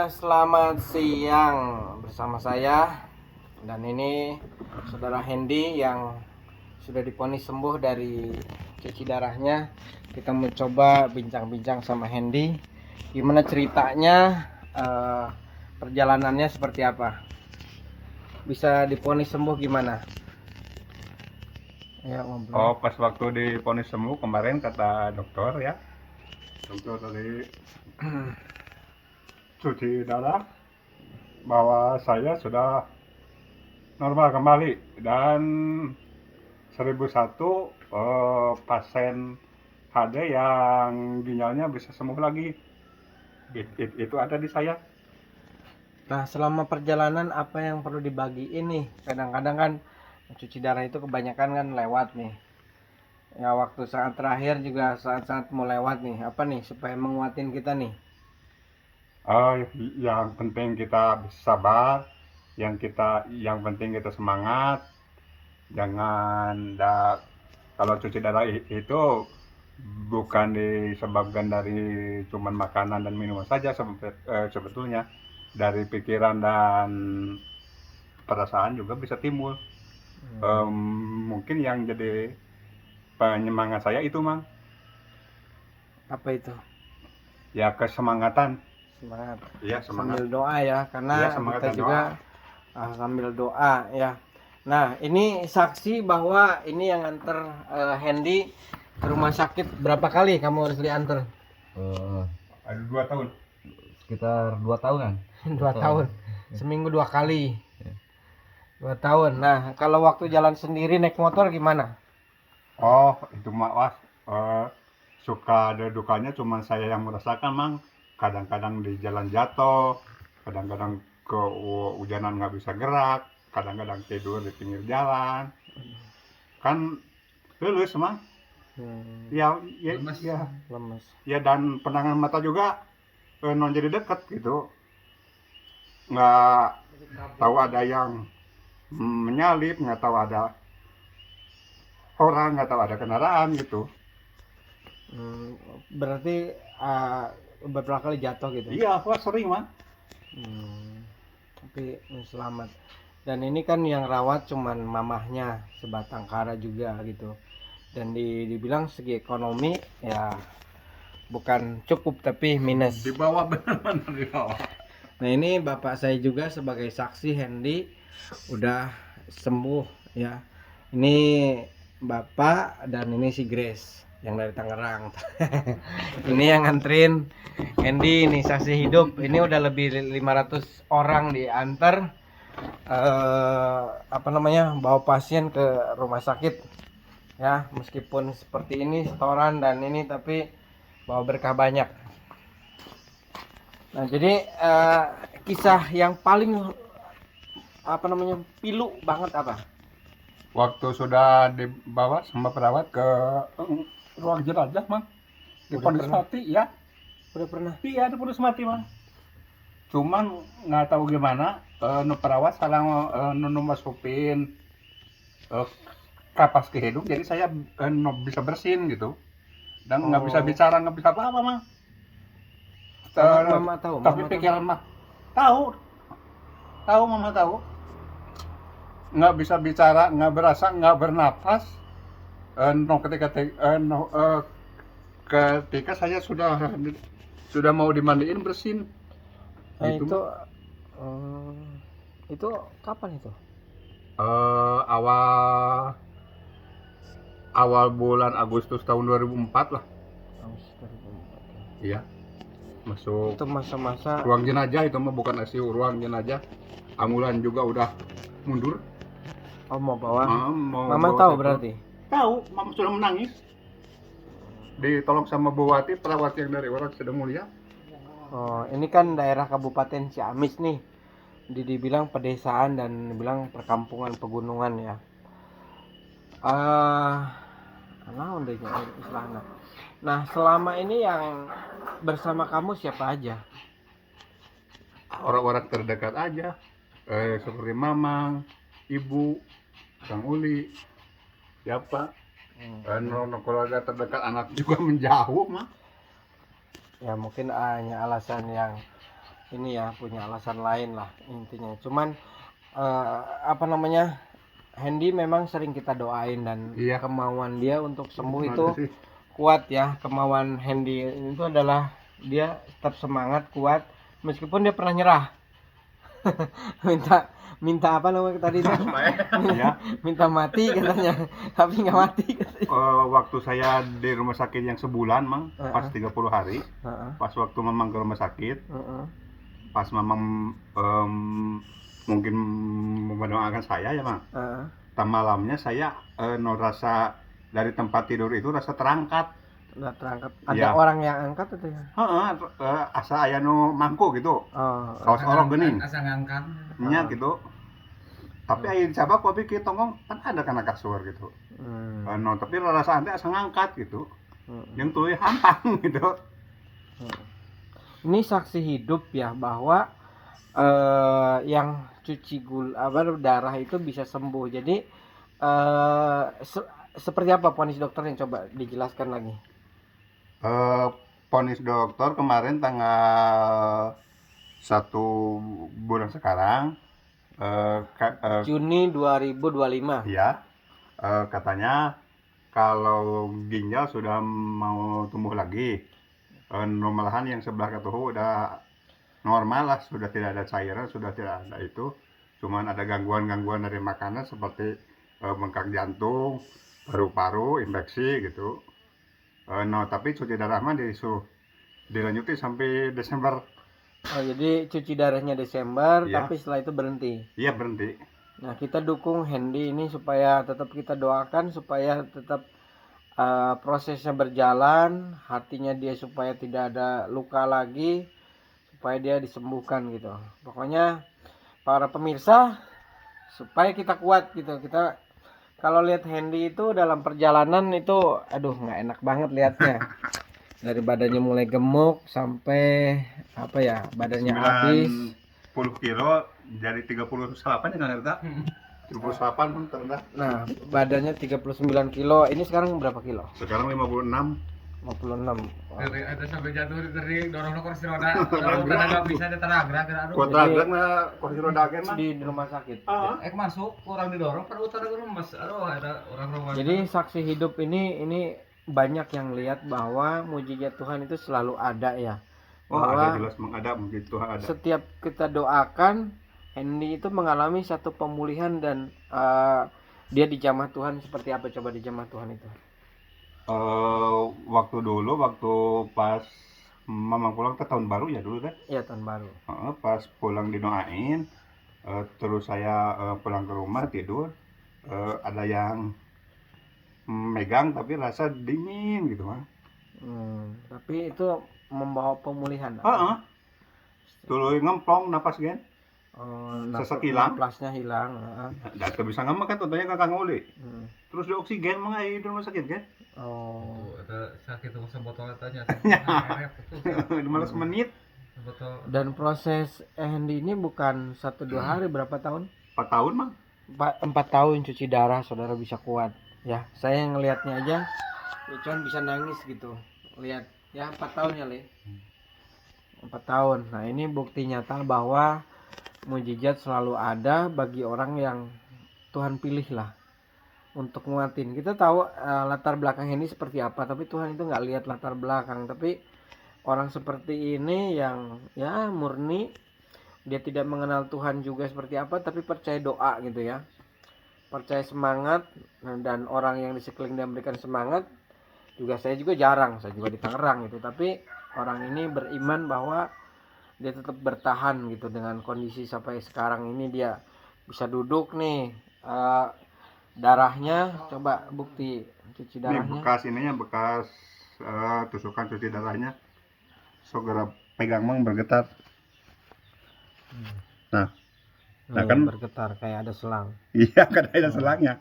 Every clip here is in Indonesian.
Selamat siang bersama saya, dan ini saudara Hendy yang sudah divonis sembuh dari cuci darahnya. Kita mencoba bincang-bincang sama Hendy, gimana ceritanya, perjalanannya seperti apa, bisa divonis sembuh gimana? Ya, ngobrol. Pas waktu divonis sembuh kemarin kata dokter ya, dokter dari cuci darah bahwa saya sudah normal kembali dan 1001 pasien HD yang ginjalnya bisa sembuh lagi. Itu ada di saya. Nah, selama perjalanan apa yang perlu dibagiin nih? Kadang-kadang kan cuci darah itu kebanyakan kan lewat nih. Ya, waktu saat terakhir juga saat-saat mau lewat nih. Apa nih supaya menguatin kita nih? Yang penting kita bisa sabar, yang penting kita semangat. Jangan kalau cuci darah itu bukan disebabkan dari cuman makanan dan minuman saja sebetulnya, dari pikiran dan perasaan juga bisa timbul. Mungkin yang jadi penyemangat saya itu, Mang, Apa itu? ya kesemangatan. Semangat. Iya, semangat. Sambil doa ya, karena Iya, semangat kita dan juga doa. sambil doa ya. Nah, ini saksi bahwa ini yang antar Hendy ke rumah sakit berapa kali kamu harus diantar? Eh, Ada 2 tahun. Sekitar 2 tahunan. 2 tahun. Seminggu 2 kali. 2 tahun. Nah, kalau waktu jalan sendiri naik motor gimana? Itu mah was. Suka ada dukanya cuma saya yang merasakan, Mang. Kadang-kadang di jalan jatuh, kadang-kadang kehujanan nggak bisa gerak, kadang-kadang tidur di pinggir jalan. Kan lulus, Mang. Ya, ya, Lemes. ya, Lemes. ya, dan pandangan mata juga non jadi dekat gitu. Nggak tahu ada yang menyalip, nggak tahu ada orang, nggak tahu ada kendaraan gitu. Berarti beberapa kali jatuh gitu. Iya, wah sering, Mang. Tapi selamat. Dan ini kan yang rawat cuman mamahnya sebatang kara juga gitu. Dan dibilang segi ekonomi ya bukan cukup tapi minus. Di bawah benar-benar di bawah. Nah, ini bapak saya juga sebagai saksi, Hendy udah sembuh ya. Ini bapak dan ini si Grace yang dari Tangerang. Ini yang nganterin Hendy, ini saksi hidup. Ini udah lebih 500 orang diantar bawa pasien ke rumah sakit ya. Meskipun seperti ini setoran dan ini, tapi bawa berkah banyak. Nah, jadi kisah yang paling pilu banget apa? Waktu sudah dibawa sama perawat ke ruang jenazah, Mang. Divonis mati, ya. Udah pernah? Iya, divonis mati, Mang. Cuman nggak tahu gimana, perawat salah masukin kapas ke hidung, jadi saya bisa bersin gitu. Dan nggak bisa bicara, nggak bisa apa-apa, Mang. Mama tahu, Tapi mama pikiran mah tahu, mama tahu. Nggak bisa bicara, nggak berasa, nggak bernapas. Ketika saya sudah mau dimandiin, bersin. Itu itu kapan itu? Awal awal bulan Agustus tahun 2004 lah. Iya, masuk Itu masa-masa ruang jenazah. Itu mah bukan ICU, ruang jenazah. Ambulan juga udah mundur. mau bawa. Mau Mama bawa tahu saya berarti. Tahu, mama sudah menangis. Ditolong sama Bu Wati, perawat yang dari orang sedang mulia. Ini kan daerah Kabupaten Ciamis nih. Dibilang pedesaan dan dibilang perkampungan pegunungan ya. Naon deh istilahnya. Nah, selama ini yang bersama kamu siapa aja? Orang-orang terdekat aja, seperti Mamang, Ibu, Kang Uli, siapa? Keluarga terdekat, anak juga menjauh, mah. Ya mungkin hanya alasan yang ini ya, punya alasan lain lah intinya. Cuman apa namanya, Hendy memang sering kita doain dan Iya. kemauan dia untuk sembuh Terima itu kasih. kuat ya. Kemauan Hendy itu adalah dia tetap semangat, kuat meskipun dia pernah nyerah. minta apa namanya tadi itu? Ya, Minta mati katanya, tapi nggak mati katanya. waktu saya di rumah sakit yang sebulan, Mang, pas 30 hari, Heeh, pas waktu Mamang ke rumah sakit, heeh. pas Mamang mungkin mendoakan saya ya, Mang. Heeh. Malamnya saya no rasa dari tempat tidur itu rasa terangkat. Udah terangkat. Ada Iya. orang yang angkat itu ya? Heeh, asa aya nu mangku gitu. Oh, Kaos orok geuning. Asa ngangkat. Nya gitu. Tapi aya dicoba ku pikir tongong kan ada kana kasur gitu. No, tapi rasa teh asa ngangkat gitu. Yang tuluy hampang gitu. Ini saksi hidup ya bahwa yang cuci darah itu bisa sembuh. Jadi seperti apa vonis dokter yang coba dijelaskan lagi? Vonis dokter kemarin tanggal 1 bulan sekarang Juni 2025. ya katanya kalau ginjal sudah mau tumbuh lagi, malahan yang sebelah ketuhu udah normal lah, sudah tidak ada cairan, sudah tidak ada itu, cuman ada gangguan-gangguan dari makanan seperti bengkak jantung, paru-paru, infeksi gitu. No, tapi cuci darah mah disuruh dilanjuti sampai Desember. Oh, jadi cuci darahnya Desember, Iya. tapi setelah itu berhenti. Iya, berhenti. Nah, kita dukung Hendy ini supaya tetap kita doakan supaya tetap prosesnya berjalan, hatinya dia supaya tidak ada luka lagi, supaya dia disembuhkan gitu. Pokoknya para pemirsa supaya kita kuat gitu. Kita kalau lihat Hendy itu dalam perjalanan itu aduh nggak enak banget lihatnya. Dari badannya mulai gemuk sampai apa ya, badannya habis. 10 kilo jadi 38 ya kan Erta? 38 pun terendah. Nah, badannya 39 kilo. Ini sekarang berapa kilo? Sekarang 56. 56. Dari ada sampai jatuh dari dorong kursi roda. Kalau nggak bisa diteragrak aduh. Kuat ragak mah kursi roda ge mah. Di rumah sakit. Masuk kurang didorong pada utara ke rumah. Aduh ada orang rumah. Jadi saksi hidup ini banyak yang lihat bahwa mujizat Tuhan itu selalu ada ya. Oh, ada Bahwa jelas mengada, mungkin Tuhan ada. setiap kita doakan, Hendy itu mengalami satu pemulihan dan dia dijamah Tuhan. Seperti apa coba dijamah Tuhan itu? Waktu dulu, waktu pas Mamang pulang ke tahun baru ya dulu kan. Iya, tahun baru. Pas pulang didoain, terus saya pulang ke rumah tidur, ada yang megang tapi rasa dingin gitu mah. Tapi itu membawa pemulihan. Tuluy ngemplong napas gen. Sesek hilang. Napasnya hilang. Dan bisa ngama kan tentunya kakak nguli. Terus di oksigen mah di rumah sakit kan. Oh, ada sakit tuh sebotol tanya. Malas menit. Sebotol. Dan proses Hendy ini bukan 1-2 hari, berapa tahun? 4 tahun mah. 4 tahun cuci darah, saudara bisa kuat. Ya, saya ngelihatnya aja, ya cuman bisa nangis gitu. Lihat, ya 4 tahun ya, Le. 4 tahun. Nah, ini bukti nyata bahwa mujizat selalu ada bagi orang yang Tuhan pilih lah untuk nguatin. Kita tahu latar belakang ini seperti apa, tapi Tuhan itu nggak lihat latar belakang. Tapi orang seperti ini yang ya murni, dia tidak mengenal Tuhan juga seperti apa, tapi percaya doa gitu ya, percaya semangat, dan orang yang di sekeliling dia memberikan semangat. Juga saya juga jarang, saya juga di Tangerang gitu, tapi orang ini beriman bahwa dia tetap bertahan gitu dengan kondisi sampai sekarang ini. Dia bisa duduk nih, darahnya coba bukti cuci Ini darahnya. bekas ininya, bekas tusukan cuci darahnya. Segera pegang mang bergetar. Nah Nih, kan bergetar kayak ada selang. iya, kadaya selangnya.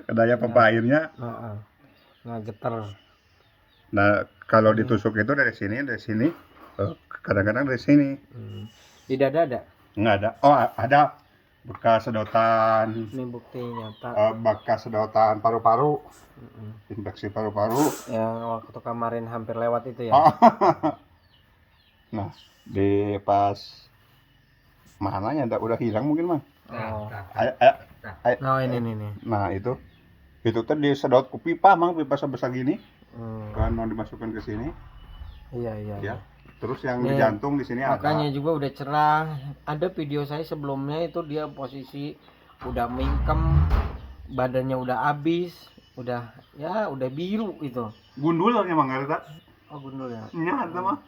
Kadaya pompa airnya. Nggak getar. Nah, kalau ditusuk itu dari sini, kadang-kadang dari sini. Di dada ada. Enggak ada. Oh, ada bekas sedotan, Ini bukti nyata. bekas sedotan paru-paru, infeksi paru-paru. Yang waktu kemarin hampir lewat itu ya. Oh, Nah, di pas mananya udah hilang mungkin mah. Oh. Nah, Nah, ini. nah itu tadi disedot ke pipa mang, pipa sebesar gini kan mau dimasukkan ke sini Iya. ya. Terus yang Nih, di jantung di sini makanya ada. juga udah cerah. Ada video saya sebelumnya itu dia posisi udah mingkem, badannya udah habis, udah biru itu. Gundul emang ngerti. Oh, gundul ya. Nya eta mah.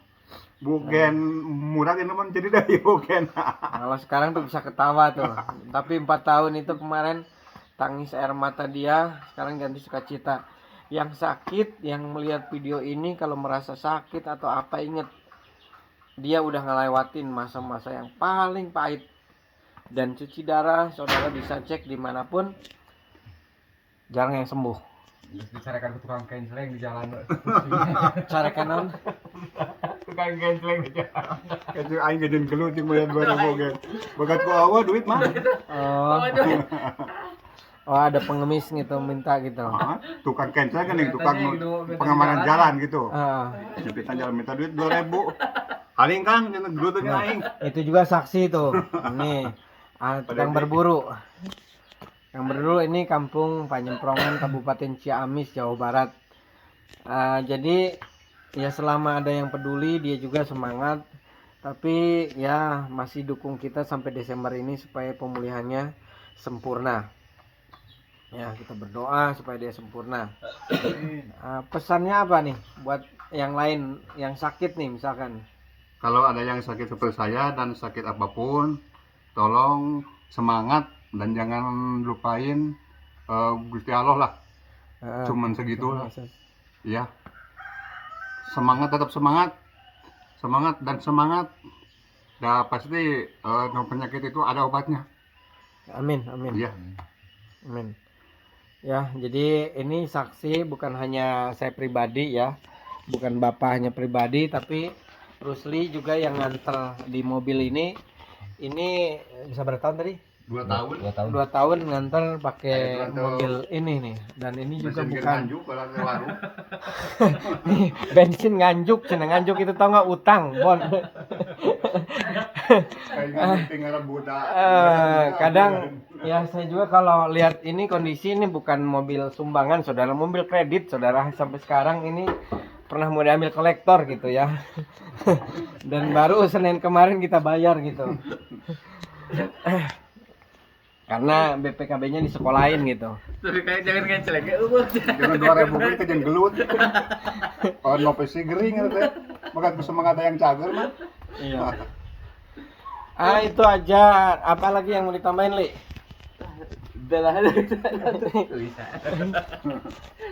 Bukan murah ini mah jadi dari bukan. Kalau sekarang tuh bisa ketawa tuh. Tapi 4 tahun itu kemarin tangis air mata dia, sekarang ganti sukacita. Yang sakit, yang melihat video ini kalau merasa sakit atau apa, inget dia udah ngelewatin masa-masa yang paling pahit. Dan cuci darah, saudara bisa cek dimanapun, jarang yang sembuh. Terus dicarikan ke tukang canceling di jalan. Carikan non. Tukang canceling di jalan. Itu aing gedeun gelut jeung melihat bareng bogen. Bagat ku awa duit mah. Oh, ada pengemis gitu minta gitu. Tukang cancel kan yang tukang pengamanan jalan gitu. Ah, Jepitan jalan minta duit 2.000. Aling Kang jeung gelutnya aing. itu juga saksi tuh. Ini tukang berburu. Yang berburu ini Kampung Panyemprongan, Kabupaten Ciamis, Jawa Barat. Jadi ya selama ada yang peduli dia juga semangat. Tapi ya masih dukung kita sampai Desember ini supaya pemulihannya sempurna. Ya, kita berdoa supaya dia sempurna. Pesannya apa nih buat yang lain yang sakit nih misalkan? Kalau ada yang sakit seperti saya dan sakit apapun, tolong semangat dan jangan lupain Gusti Allah lah. Cuman segitu lah. Ya. Semangat, tetap semangat. Semangat dan semangat. Dah pasti penyakit itu ada obatnya. Amin. Iya. Amin. Ya, jadi ini saksi bukan hanya saya pribadi ya, bukan Bapak hanya pribadi, tapi Rusli juga yang nganter di mobil ini. Ini bisa berapa tahun tadi? 2 tahun. 2 tahun. 2 tahun nganter pakai Nganter. mobil ini nih. Dan ini juga Mesin bukan nganjuk kalau ke warung. bensin nganjuk, cina nganjuk itu tau nggak, utang, Bon. Kayak tinggal budak. Kadang ya saya juga kalau lihat ini kondisi ini bukan mobil sumbangan saudara, mobil kredit saudara, sampai sekarang ini pernah mau diambil kolektor gitu ya. Dan baru Senin kemarin kita bayar gitu. Karena BPKB-nya disekolahin gitu. Tapi kayak jangan canceling. Jangan 2.000 beli ke jeung gelut. Oh, nopi si gering teh. Maka semangat yang cager mah. Iya. Itu aja. Apa lagi yang mau ditambahin, Li?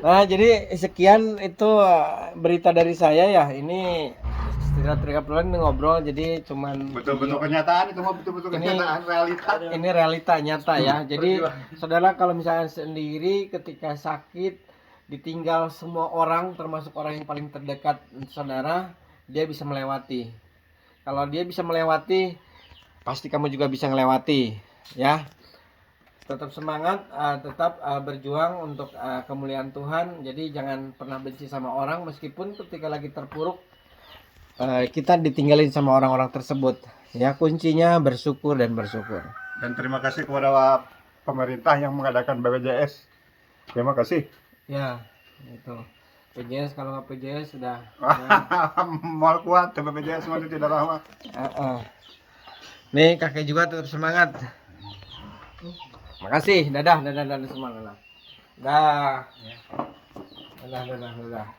Nah, jadi sekian itu berita dari saya ya. Ini Tirga Pelan ngobrol, jadi cuman Betul-betul kenyataan itu mah betul-betul kenyataan realita. ini realita nyata ya. Jadi saudara kalau misalnya sendiri ketika sakit ditinggal semua orang termasuk orang yang paling terdekat saudara, dia bisa melewati. Kalau dia bisa melewati, pasti kamu juga bisa melewati ya. Tetap semangat, tetap berjuang untuk kemuliaan Tuhan. Jadi jangan pernah benci sama orang meskipun ketika lagi terpuruk kita ditinggalin sama orang-orang tersebut. Ya, kuncinya bersyukur dan bersyukur. Dan terima kasih kepada pemerintah yang mengadakan BPJS. Terima kasih. Ya, itu. PJS kalau nggak PJS sudah. Mal kuat BPJS mah tidak lama. Nih kakek juga tetap semangat. Makasih, dadah semua. Dadah. Dadah.